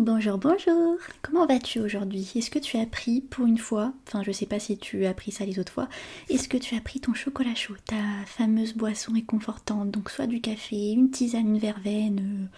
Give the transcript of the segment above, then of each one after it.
Bonjour, bonjour. Comment vas-tu aujourd'hui? Est-ce que tu as pris pour une fois, enfin je sais pas si tu as pris ça les autres fois, est-ce que tu as pris ton chocolat chaud, ta fameuse boisson réconfortante, donc soit du café, une tisane, une verveine,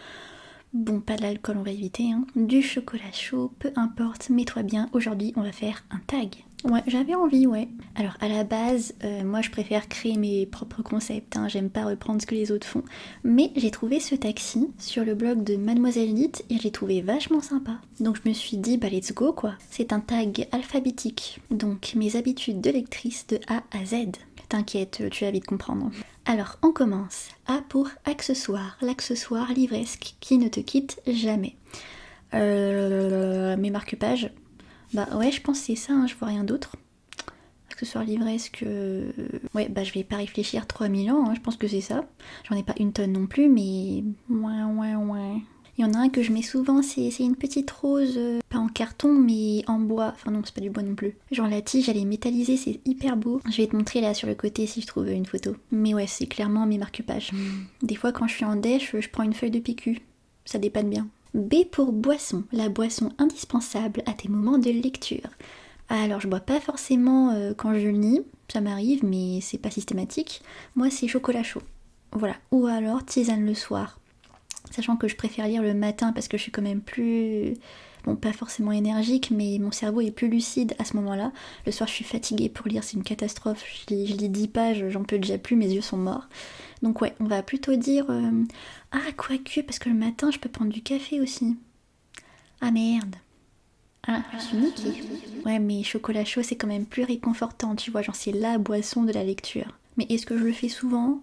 bon pas de l'alcool on va éviter, hein, du chocolat chaud, peu importe, mets-toi bien, aujourd'hui on va faire un tag. Ouais, j'avais envie, ouais. Alors à la base, moi je préfère créer mes propres concepts, hein, j'aime pas reprendre ce que les autres font. Mais j'ai trouvé ce taxi sur le blog de Mademoiselle Lite et je l'ai trouvé vachement sympa. Donc je me suis dit, bah let's go quoi. C'est un tag alphabétique, donc mes habitudes de lectrice de A à Z. T'inquiète, tu vas vite comprendre. Alors on commence. A pour accessoire, l'accessoire livresque qui ne te quitte jamais. Mes marque-pages. Bah ouais, je pense que c'est ça, hein, je vois rien d'autre. Accessoire livresque. Ouais, bah je vais pas réfléchir 3000 ans, hein, je pense que c'est ça. J'en ai pas une tonne non plus, mais. Ouais. Il y en a un que je mets souvent, c'est une petite rose, pas en carton, mais en bois. Enfin non, c'est pas du bois non plus. Genre la tige, elle est métallisée, c'est hyper beau. Je vais te montrer là sur le côté si je trouve une photo. Mais ouais, c'est clairement mes marque-pages. Des fois, quand je suis en dèche, je prends une feuille de PQ. Ça dépanne bien. B pour boisson, la boisson indispensable à tes moments de lecture. Alors, je bois pas forcément quand je lis, ça m'arrive, mais c'est pas systématique. Moi, c'est chocolat chaud. Voilà. Ou alors tisane le soir. Sachant que je préfère lire le matin parce que je suis quand même plus. Bon, pas forcément énergique, mais mon cerveau est plus lucide à ce moment-là. Le soir, je suis fatiguée pour lire, c'est une catastrophe. Je lis 10 pages, j'en peux déjà plus, mes yeux sont morts. Donc, ouais, on va plutôt dire. Ah, quoique, parce que le matin, je peux prendre du café aussi. Ah merde. Ah, je suis niquée. Ouais, mais chocolat chaud, c'est quand même plus réconfortant, tu vois, genre c'est la boisson de la lecture. Mais est-ce que je le fais souvent?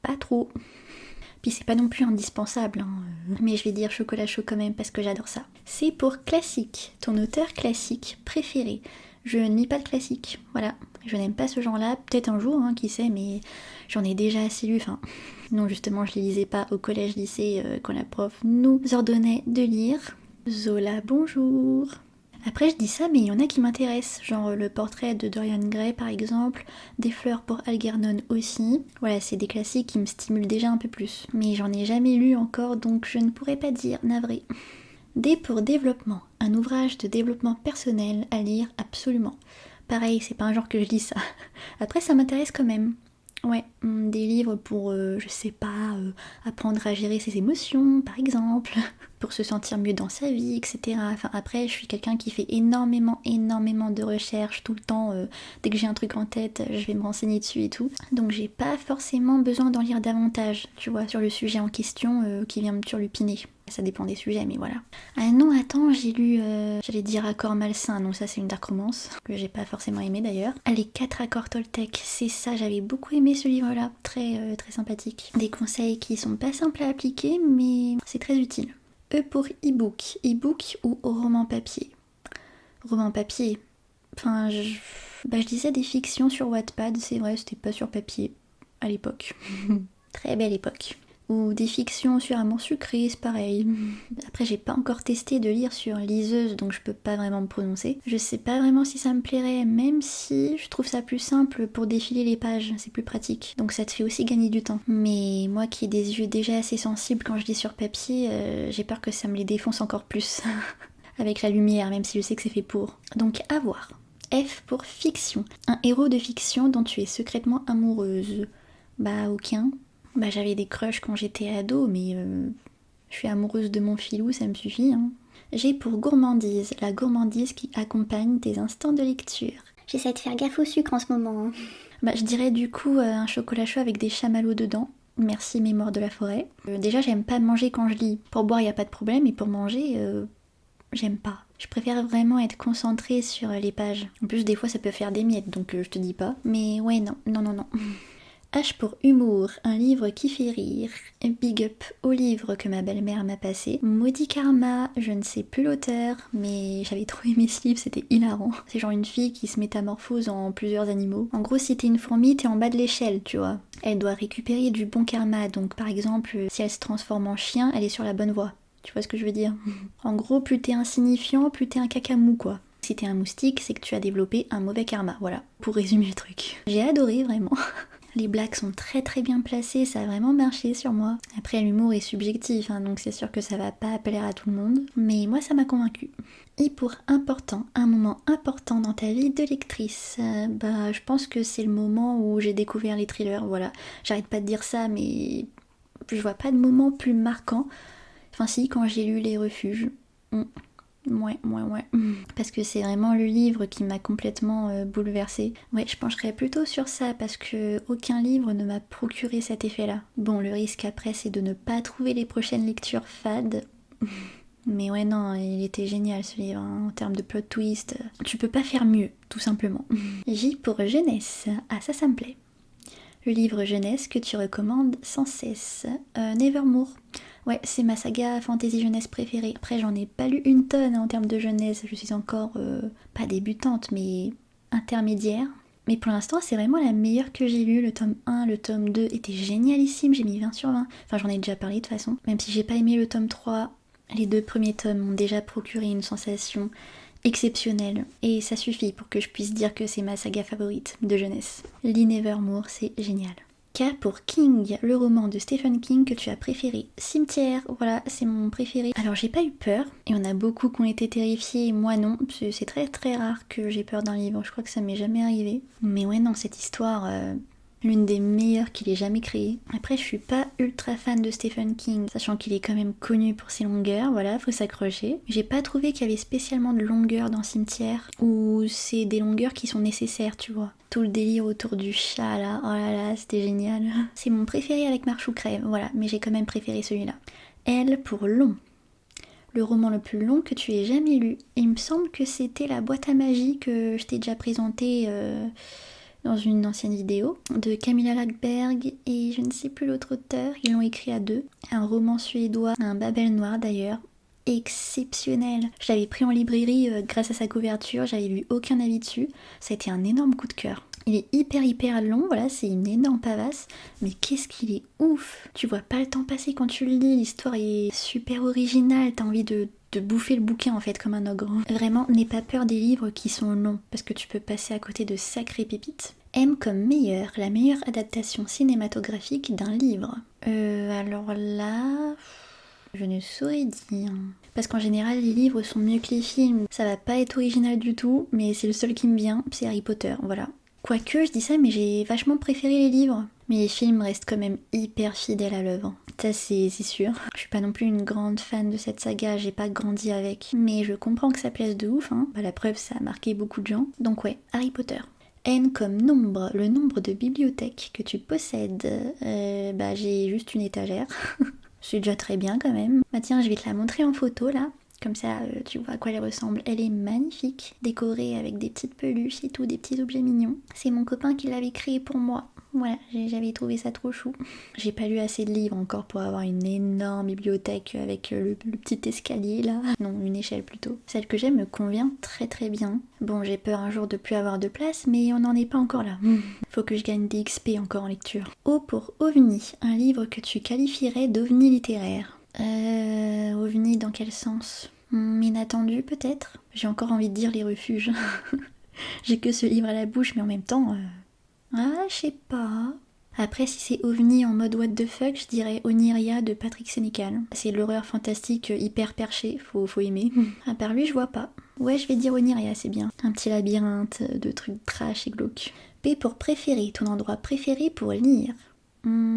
Pas trop. Puis c'est pas non plus indispensable, hein. Mais je vais dire chocolat chaud quand même parce que j'adore ça. C'est pour classique, ton auteur classique préféré. Je ne lis pas de classique, voilà. Je n'aime pas ce genre-là, peut-être un jour, hein, qui sait, mais j'en ai déjà assez lu. Enfin, non, justement, je les lisais pas au collège-lycée quand la prof nous ordonnait de lire. Zola, bonjour. Après, je dis ça, mais il y en a qui m'intéressent, genre le portrait de Dorian Gray par exemple, Des fleurs pour Algernon aussi. Voilà, c'est des classiques qui me stimulent déjà un peu plus. Mais j'en ai jamais lu encore, donc je ne pourrais pas dire, navré. D pour développement, un ouvrage de développement personnel à lire absolument. Pareil, c'est pas un genre que je lis ça. Après, ça m'intéresse quand même. Ouais, des livres pour, je sais pas, apprendre à gérer ses émotions, par exemple, pour se sentir mieux dans sa vie, etc. Enfin, après, je suis quelqu'un qui fait énormément de recherches tout le temps. Dès que j'ai un truc en tête, je vais me renseigner dessus et tout. Donc, j'ai pas forcément besoin d'en lire davantage, tu vois, sur le sujet en question qui vient me turlupiner. Ça dépend des sujets, mais voilà. Ah non, attends, j'ai lu, j'allais dire Accords malsains, non ça c'est une dark romance, que j'ai pas forcément aimé d'ailleurs. Ah, les 4 accords Toltec, c'est ça, j'avais beaucoup aimé ce livre-là, très sympathique. Des conseils qui sont pas simples à appliquer, mais c'est très utile. E pour e-book, e-book ou roman papier. Roman papier, enfin, je disais des fictions sur Wattpad, c'est vrai, c'était pas sur papier, à l'époque. Très belle époque. Ou des fictions sur Amour sucré, c'est pareil. Après, j'ai pas encore testé de lire sur liseuse, donc je peux pas vraiment me prononcer. Je sais pas vraiment si ça me plairait, même si je trouve ça plus simple pour défiler les pages, c'est plus pratique. Donc ça te fait aussi gagner du temps. Mais moi qui ai des yeux déjà assez sensibles quand je lis sur papier, j'ai peur que ça me les défonce encore plus. Avec la lumière, même si je sais que c'est fait pour. Donc à voir. F pour fiction. Un héros de fiction dont tu es secrètement amoureuse. Bah aucun. Bah j'avais des crushs quand j'étais ado, mais je suis amoureuse de mon filou, ça me suffit, hein. J'ai pour gourmandise, la gourmandise qui accompagne tes instants de lecture. J'essaie de faire gaffe au sucre en ce moment, hein. Bah je dirais du coup un chocolat chaud avec des chamallows dedans. Merci Mémoire de la forêt. Déjà j'aime pas manger quand je lis. Pour boire y a pas de problème, mais pour manger, j'aime pas. Je préfère vraiment être concentrée sur les pages. En plus des fois ça peut faire des miettes, donc je te dis pas. Mais ouais non. H pour humour, un livre qui fait rire. Big up au livre que ma belle-mère m'a passé. Maudit Karma, je ne sais plus l'auteur, mais j'avais trop aimé ce livre, c'était hilarant. C'est genre une fille qui se métamorphose en plusieurs animaux. En gros, si t'es une fourmi, t'es en bas de l'échelle, tu vois. Elle doit récupérer du bon karma, donc par exemple, si elle se transforme en chien, elle est sur la bonne voie. Tu vois ce que je veux dire? En gros, plus t'es insignifiant, plus t'es un cacamou, quoi. Si t'es un moustique, c'est que tu as développé un mauvais karma, voilà. Pour résumer le truc. J'ai adoré, vraiment. Les blagues sont très très bien placées, ça a vraiment marché sur moi. Après l'humour est subjectif, hein, donc c'est sûr que ça va pas plaire à tout le monde, mais moi ça m'a convaincue. Et pour important, un moment important dans ta vie de lectrice, je pense que c'est le moment où j'ai découvert les thrillers, voilà. J'arrête pas de dire ça, mais je vois pas de moment plus marquant. Enfin si, quand j'ai lu Les Refuges. Ouais. Parce que c'est vraiment le livre qui m'a complètement bouleversée. Ouais, je pencherais plutôt sur ça parce que aucun livre ne m'a procuré cet effet-là. Bon, le risque après, c'est de ne pas trouver les prochaines lectures fades. Mais ouais, non, il était génial ce livre, hein, en termes de plot twist. Tu peux pas faire mieux, tout simplement. J pour jeunesse. Ah, ça me plaît. Le livre jeunesse que tu recommandes sans cesse. Nevermore. Ouais, c'est ma saga fantasy jeunesse préférée. Après, j'en ai pas lu une tonne en termes de jeunesse. Je suis encore pas débutante, mais intermédiaire. Mais pour l'instant, c'est vraiment la meilleure que j'ai lue. Le tome 1, le tome 2 était génialissime. J'ai mis 20 sur 20. Enfin, j'en ai déjà parlé de toute façon. Même si j'ai pas aimé le tome 3, les 2 premiers tomes m'ont déjà procuré une sensation exceptionnelle. Et ça suffit pour que je puisse dire que c'est ma saga favorite de jeunesse. Lee Nevermore, c'est génial. K pour King, le roman de Stephen King que tu as préféré. Cimetière, voilà, c'est mon préféré. Alors j'ai pas eu peur, il y en a beaucoup qui ont été terrifiés, moi non. C'est très très rare que j'ai peur d'un livre, je crois que ça m'est jamais arrivé. Mais ouais non, cette histoire, l'une des meilleures qu'il ait jamais créées. Après je suis pas ultra fan de Stephen King, sachant qu'il est quand même connu pour ses longueurs, voilà, faut s'accrocher. J'ai pas trouvé qu'il y avait spécialement de longueur dans Cimetière, ou c'est des longueurs qui sont nécessaires, tu vois. Tout le délire autour du chat là, oh là là, c'était génial. C'est mon préféré avec Marche ou Crève, voilà, mais j'ai quand même préféré celui-là. L pour long. Le roman le plus long que tu aies jamais lu. Il me semble que c'était La boîte à magie que je t'ai déjà présenté dans une ancienne vidéo, de Camilla Läckberg et je ne sais plus l'autre auteur, ils l'ont écrit à deux. Un roman suédois, un Babel noir d'ailleurs. Exceptionnel. Je l'avais pris en librairie grâce à sa couverture, j'avais lu aucun avis dessus. Ça a été un énorme coup de cœur. Il est hyper long, voilà, c'est une énorme pavasse, mais qu'est-ce qu'il est ouf. Tu vois pas le temps passer quand tu le lis, l'histoire est super originale, t'as envie de bouffer le bouquin en fait comme un ogre. Vraiment, n'aie pas peur des livres qui sont longs, parce que tu peux passer à côté de sacrées pépites. M comme meilleur, la meilleure adaptation cinématographique d'un livre. Alors là... Je ne saurais dire. Parce qu'en général, les livres sont mieux que les films. Ça va pas être original du tout, mais c'est le seul qui me vient, c'est Harry Potter, voilà. Quoique, je dis ça, mais j'ai vachement préféré les livres. Mais les films restent quand même hyper fidèles à l'œuvre. Ça, c'est sûr. Je suis pas non plus une grande fan de cette saga, j'ai pas grandi avec. Mais je comprends que ça plaise de ouf, hein. La preuve, ça a marqué beaucoup de gens. Donc ouais, Harry Potter. N comme nombre, le nombre de bibliothèques que tu possèdes. J'ai juste une étagère. C'est déjà très bien quand même. Bah tiens, je vais te la montrer en photo là. Comme ça, tu vois à quoi elle ressemble. Elle est magnifique, décorée avec des petites peluches et tout, des petits objets mignons. C'est mon copain qui l'avait créé pour moi. Voilà, j'avais trouvé ça trop chou. J'ai pas lu assez de livres encore pour avoir une énorme bibliothèque avec le petit escalier là. Non, une échelle plutôt. Celle que j'aime me convient très très bien. Bon, j'ai peur un jour de plus avoir de place, mais on n'en est pas encore là. Faut que je gagne des XP encore en lecture. O pour OVNI, un livre que tu qualifierais d'ovni littéraire. OVNI dans quel sens? Inattendu peut-être? J'ai encore envie de dire Les Refuges. J'ai que ce livre à la bouche, mais en même temps... je sais pas... Après, si c'est OVNI en mode what the fuck, je dirais Oniria de Patrick Sénécal. C'est l'horreur fantastique hyper perchée, faut aimer. À part lui, je vois pas. Ouais, je vais dire Oniria, c'est bien. Un petit labyrinthe de trucs trash et glauques. P pour préféré, ton endroit préféré pour lire.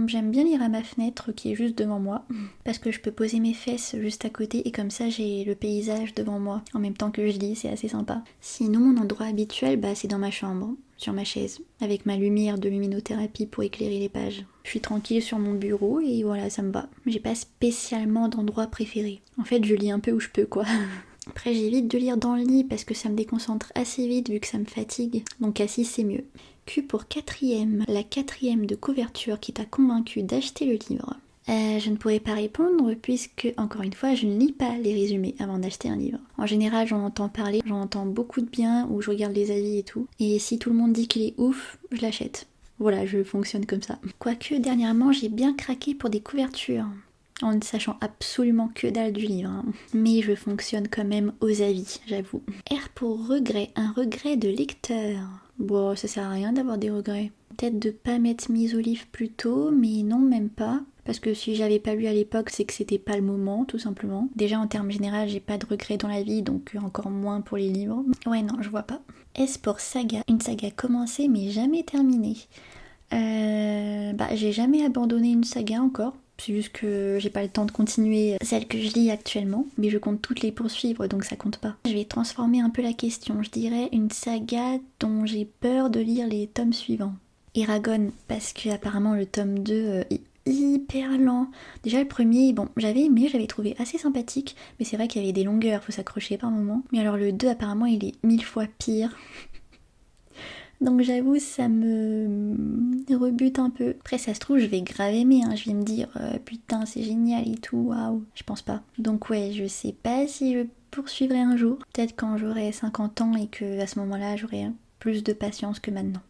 J'aime bien lire à ma fenêtre qui est juste devant moi, parce que je peux poser mes fesses juste à côté et comme ça j'ai le paysage devant moi en même temps que je lis, c'est assez sympa. Sinon mon endroit habituel, c'est dans ma chambre, sur ma chaise, avec ma lumière de luminothérapie pour éclairer les pages. Je suis tranquille sur mon bureau et voilà, ça me va. J'ai pas spécialement d'endroit préféré. En fait, je lis un peu où je peux quoi. Après j'évite de lire dans le lit parce que ça me déconcentre assez vite vu que ça me fatigue, donc assis c'est mieux. Q pour quatrième, la quatrième de couverture qui t'a convaincu d'acheter le livre. Je ne pourrais pas répondre puisque, encore une fois, je ne lis pas les résumés avant d'acheter un livre. En général, j'en entends parler, j'en entends beaucoup de bien ou je regarde les avis et tout. Et si tout le monde dit qu'il est ouf, je l'achète. Voilà, je fonctionne comme ça. Quoique, dernièrement, j'ai bien craqué pour des couvertures. En ne sachant absolument que dalle du livre. Hein. Mais je fonctionne quand même aux avis, j'avoue. R pour regret, un regret de lecteur. Bon, ça sert à rien d'avoir des regrets. tête de pas m'être mise au livre plus tôt, mais non, même pas. Parce que si j'avais pas lu à l'époque, c'est que c'était pas le moment, tout simplement. Déjà, en termes généraux, j'ai pas de regrets dans la vie, donc encore moins pour les livres. Ouais, non, je vois pas. S pour saga. Une saga commencée, mais jamais terminée. J'ai jamais abandonné une saga encore. C'est juste que j'ai pas le temps de continuer celle que je lis actuellement, mais je compte toutes les poursuivre, donc ça compte pas. Je vais transformer un peu la question. Je dirais une saga dont j'ai peur de lire les tomes suivants. Eragon, parce que apparemment le tome 2 est hyper lent. Déjà le premier, bon, j'avais aimé, j'avais trouvé assez sympathique, mais c'est vrai qu'il y avait des longueurs, faut s'accrocher par moment. Mais alors le 2 apparemment il est 1000 fois pire. Donc j'avoue, ça me rebute un peu. Après, ça se trouve, je vais grave aimer, hein. Je vais me dire, putain, c'est génial et tout, waouh. Je pense pas. Donc ouais, je sais pas si je poursuivrai un jour. Peut-être quand j'aurai 50 ans et que à ce moment-là, j'aurai plus de patience que maintenant.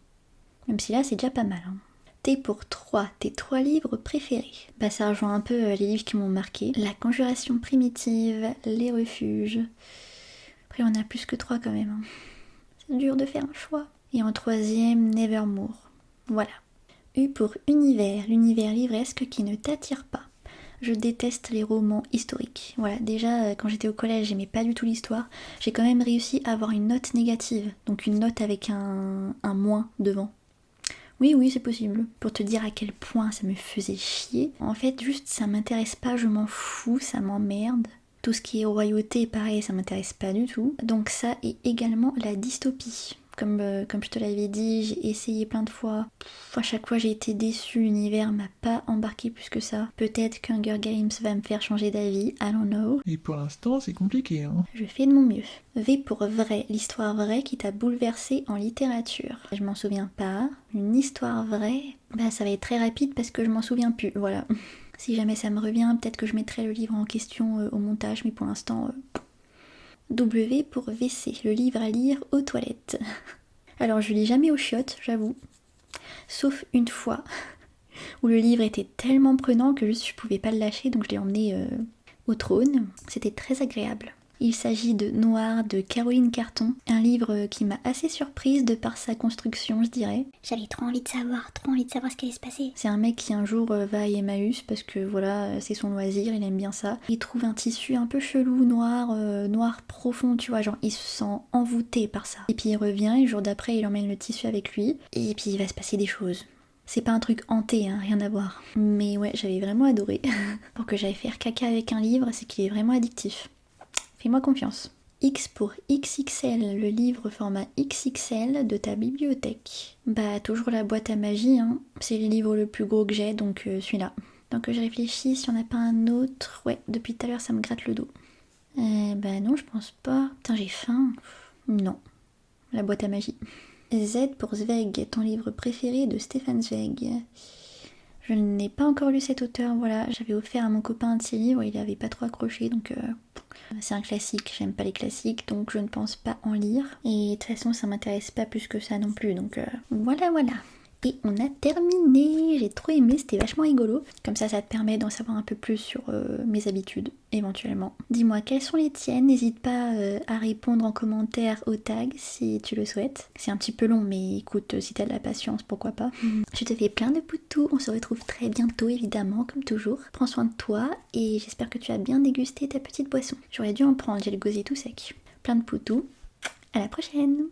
Même si là, c'est déjà pas mal, hein. T pour 3, tes 3 livres préférés. Bah ça rejoint un peu les livres qui m'ont marqué. La Conjuration primitive, Les Refuges. Après, on a plus que 3 quand même, hein. C'est dur de faire un choix. Et en troisième, Nevermore. Voilà. U pour univers, l'univers livresque qui ne t'attire pas. Je déteste les romans historiques. Voilà, déjà quand j'étais au collège, j'aimais pas du tout l'histoire. J'ai quand même réussi à avoir une note négative, donc une note avec un moins devant. Oui, c'est possible. Pour te dire à quel point ça me faisait chier. En fait, juste ça m'intéresse pas, je m'en fous, ça m'emmerde. Tout ce qui est royauté, pareil, ça m'intéresse pas du tout. Donc ça et également la dystopie. Comme je te l'avais dit, j'ai essayé plein de fois. À chaque fois j'ai été déçue, l'univers m'a pas embarqué plus que ça. Peut-être qu'Hunger Games va me faire changer d'avis, I don't know. Et pour l'instant, c'est compliqué, hein. Je fais de mon mieux. V pour vrai, l'histoire vraie qui t'a bouleversé en littérature. Je m'en souviens pas. Une histoire vraie, ça va être très rapide parce que je m'en souviens plus, voilà. Si jamais ça me revient, peut-être que je mettrai le livre en question au montage, mais pour l'instant... W pour WC, le livre à lire aux toilettes. Alors je lis jamais aux chiottes, j'avoue. Sauf une fois, où le livre était tellement prenant que juste je pouvais pas le lâcher, donc je l'ai emmené au trône. C'était très agréable. Il s'agit de Noir de Caroline Carton, un livre qui m'a assez surprise de par sa construction, je dirais. J'avais trop envie de savoir ce qui allait se passer. C'est un mec qui un jour va à Emmaüs parce que voilà, c'est son loisir, il aime bien ça. Il trouve un tissu un peu chelou, noir profond, tu vois, genre il se sent envoûté par ça. Et puis il revient et le jour d'après il emmène le tissu avec lui et puis il va se passer des choses. C'est pas un truc hanté, hein, rien à voir. Mais ouais, j'avais vraiment adoré. Pour que j'aille faire caca avec un livre, c'est qu'il est vraiment addictif. Fais-moi confiance. X pour XXL, le livre format XXL de ta bibliothèque. Toujours la boîte à magie, hein. C'est le livre le plus gros que j'ai, donc celui-là. Donc je réfléchis si on n'a pas un autre. Ouais, depuis tout à l'heure ça me gratte le dos. Non, je pense pas. Putain, j'ai faim. Non. La boîte à magie. Z pour Zweig, ton livre préféré de Stefan Zweig. Je n'ai pas encore lu cet auteur, voilà. J'avais offert à mon copain un de ses livres, il n'avait pas trop accroché, donc c'est un classique. J'aime pas les classiques, donc je ne pense pas en lire. Et de toute façon, ça m'intéresse pas plus que ça non plus, donc voilà. Et on a terminé, j'ai trop aimé, c'était vachement rigolo. Comme ça te permet d'en savoir un peu plus sur mes habitudes, éventuellement. Dis-moi, quelles sont les tiennes? N'hésite pas à répondre en commentaire au tag si tu le souhaites. C'est un petit peu long, mais écoute, si t'as de la patience, pourquoi pas. Je te fais plein de poutous, on se retrouve très bientôt, évidemment, comme toujours. Prends soin de toi, et j'espère que tu as bien dégusté ta petite boisson. J'aurais dû en prendre, j'ai le gosier tout sec. Plein de poutous, à la prochaine!